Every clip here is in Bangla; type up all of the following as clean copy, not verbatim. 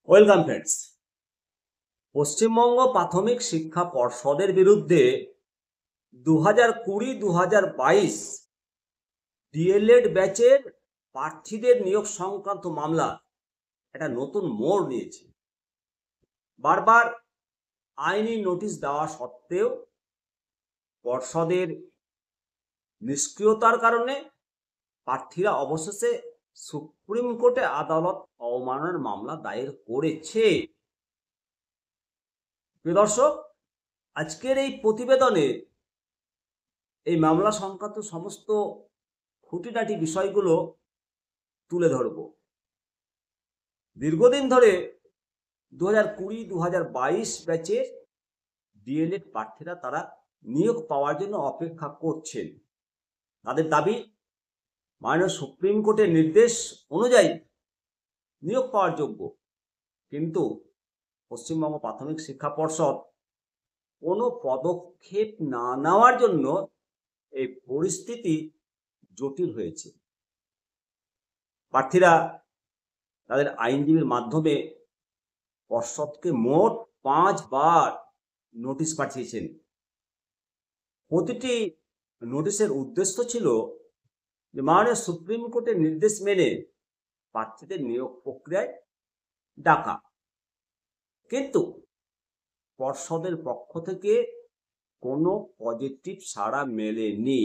Welcome friends. পশ্চিমবঙ্গ প্রাথমিক শিক্ষা পর্ষদের বিরুদ্ধে 2020-2022 ডিএলএড ব্যাচের প্রার্থীদের নিয়োগ সংক্রান্ত মামলা একটা নতুন মোড় নিয়েছে। বারবার আইনি নোটিশ দেওয়া সত্ত্বেও পর্ষদের নিষ্ক্রিয়তার কারণে প্রার্থীরা অবশেষে সুপ্রিম কোর্টে আদালত অবমাননার মামলা দায়ের করেছে। প্রিয় দর্শক, আজকের এই প্রতিবেদনে এই মামলা সংক্রান্ত সমস্ত খুঁটিনাটি বিষয়গুলো তুলে ধরব। দীর্ঘদিন ধরে 2020-2022 ব্যাচের ডিএলএড প্রার্থীরা তারা নিয়োগ পাওয়ার জন্য অপেক্ষা করছেন। তাদের দাবি মাননীয় সুপ্রিম কোর্টের নির্দেশ অনুযায়ী নিয়োগ পাওয়ার যোগ্য, কিন্তু পশ্চিমবঙ্গ প্রাথমিক শিক্ষা পর্ষদ কোনো পদক্ষেপ না নেওয়ার জন্য এই পরিস্থিতি জটিল হয়েছে। প্রার্থীরা তাদের আইনজীবীর মাধ্যমে পর্ষদকে মোট 5 বার নোটিশ পাঠিয়েছেন। প্রতিটি নোটিশের উদ্দেশ্য ছিল যে মাননীয় সুপ্রিম কোর্টের নির্দেশ মেনে প্রার্থীদের নিয়োগ প্রক্রিয়ায় ডাকা, কিন্তু পর্ষদের পক্ষ থেকে কোনো পজিটিভ সাড়া মেলেনি।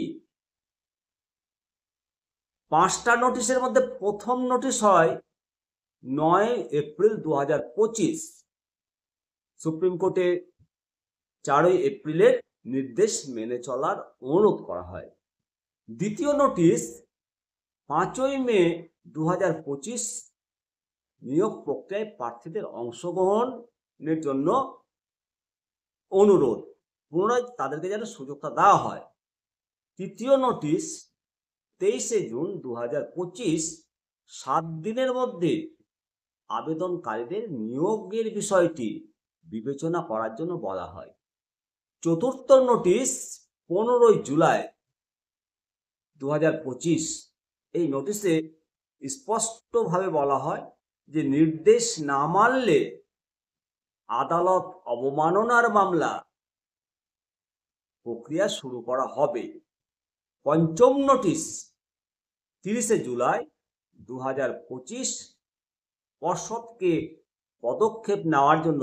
5টা নোটিশের মধ্যে প্রথম নোটিশ হয় 9 এপ্রিল 2025। সুপ্রিম কোর্টে 4 এপ্রিলের নির্দেশ মেনে চলার অনুরোধ করা হয়। দ্বিতীয় নোটিশ 5 মে 2025 নিয়োগ প্রক্রিয়ায় প্রার্থীদের অংশগ্রহণের জন্য অনুরোধ, পুনরায় তাদেরকে যেন সুযোগটা দেওয়া হয়। তৃতীয় নোটিশ 23 জুন 2025, 7 দিনের মধ্যে আবেদনকারীদের নিয়োগের বিষয়টি বিবেচনা করার জন্য বলা হয়। চতুর্থ নোটিশ 15 জুলাই 2025। এই নোটিশে স্পষ্টভাবে বলা হয় যে নির্দেশ না মানলে আদালত অবমাননার মামলা প্রক্রিয়া শুরু করা হবে। পঞ্চম নোটিশ 30 জুলাই 2025 পর্ষদকে পদক্ষেপ নেওয়ার জন্য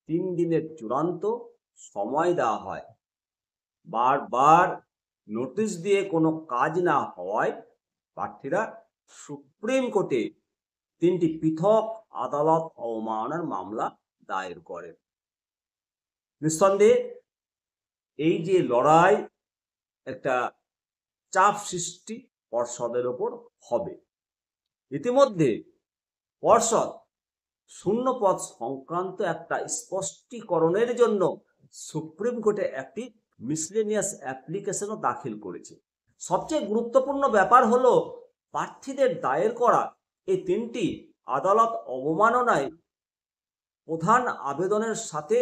3 দিনের চূড়ান্ত সময় দেওয়া হয়। বারবার নোটিশ দিয়ে কোনো কাজ না হওয়ায় প্রার্থীরা সুপ্রিম কোর্টে 3টি পৃথক আদালত অবমাননার মামলা দায়ের করেন। নিঃসন্দেহে এই যে লড়াই, একটা চাপ সৃষ্টি পর্ষদের ওপর হবে। ইতিমধ্যে পর্ষদ শূন্যপদ সংক্রান্ত একটা স্পষ্টীকরণের জন্য সুপ্রিম কোর্টে একটি মিসলেনিয়াস অ্যাপ্লিকেশনও দাখিল করেছে। সবচেয়ে গুরুত্বপূর্ণ ব্যাপার হলো প্রার্থীদের দায়ের করা এই 3টি আদালত অবমাননায় প্রধান আবেদনের সাথে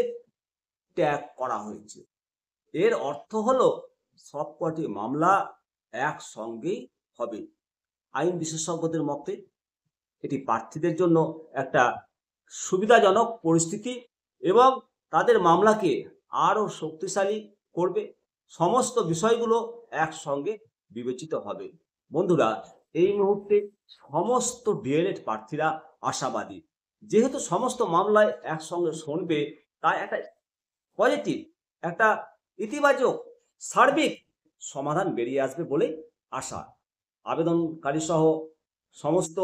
ট্যাগ করা হয়েছে। এর অর্থ হলো সবকটি মামলা একসঙ্গেই হবে। আইন বিশেষজ্ঞদের মতে এটি প্রার্থীদের জন্য একটা সুবিধাজনক পরিস্থিতি এবং তাদের মামলাকে আরও শক্তিশালী করবে। সমস্ত বিষয়গুলো একসঙ্গে বিবেচিত হবে। বন্ধুরা, এই মুহূর্তে সমস্ত ডিএলএড প্রার্থীরা আশাবাদী, যেহেতু সমস্ত মামলায় একসঙ্গে শুনবে, তাই একটা পজিটিভ, একটা ইতিবাচক সার্বিক সমাধান বেরিয়ে আসবে বলে আশা। আবেদনকারী সহ সমস্ত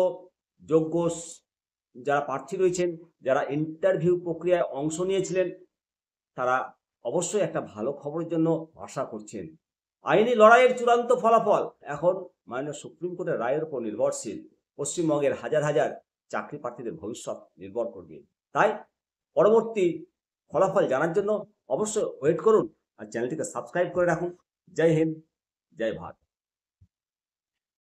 যোগ্য যারা প্রার্থী রয়েছেন, যারা ইন্টারভিউ প্রক্রিয়ায় অংশ নিয়েছিলেন, তারা অবশ্যই একটা ভালো খবরের জন্য আশা করছেন। আইনি লড়াইয়ের চূড়ান্ত ফলাফল এখন মাননীয় সুপ্রিম কোর্টের রায়ের উপর নির্ভরশীল। পশ্চিমবঙ্গের হাজার হাজার চাকরি প্রার্থীদের ভবিষ্যৎ নির্ভর করবে। তাই পরবর্তী ফলাফল জানার জন্য অবশ্যই ওয়েট করুন আর চ্যানেলটিকে সাবস্ক্রাইব করে রাখুন। জয় হিন্দ, জয় ভারত।